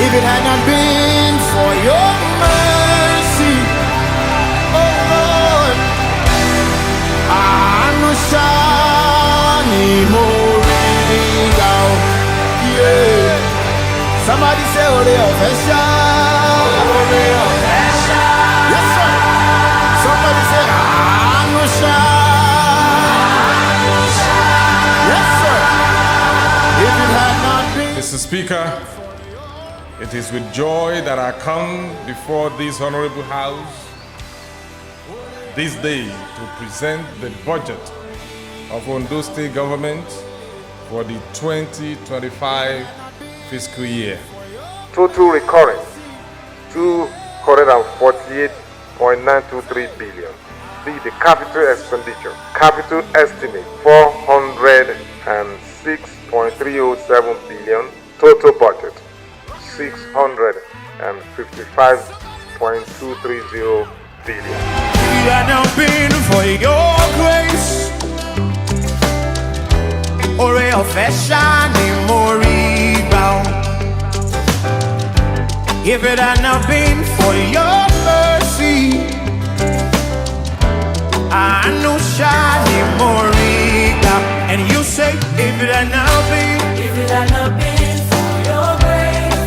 If it had not been for your mercy, oh Lord, I'm not shining yeah. Somebody say, oh, they are yes, sir. Somebody say, I'm not yes, sir. If it had not been. Mr. Speaker, it is with joy that I come before this honorable house this day to present the budget of Ondo State government for the 2025 fiscal year. Total recurring 248.923 billion. The capital expenditure, capital estimate 406.307 billion. Total budget 655.230 billion. If it had not been for your grace, ore ọ̀fẹ́ ni mo rí gbà ọ́. If it had not been for your mercy, àánú ni mo rí gbà. And you say, if it had not been for your grace,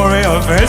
ore ọ̀fẹ́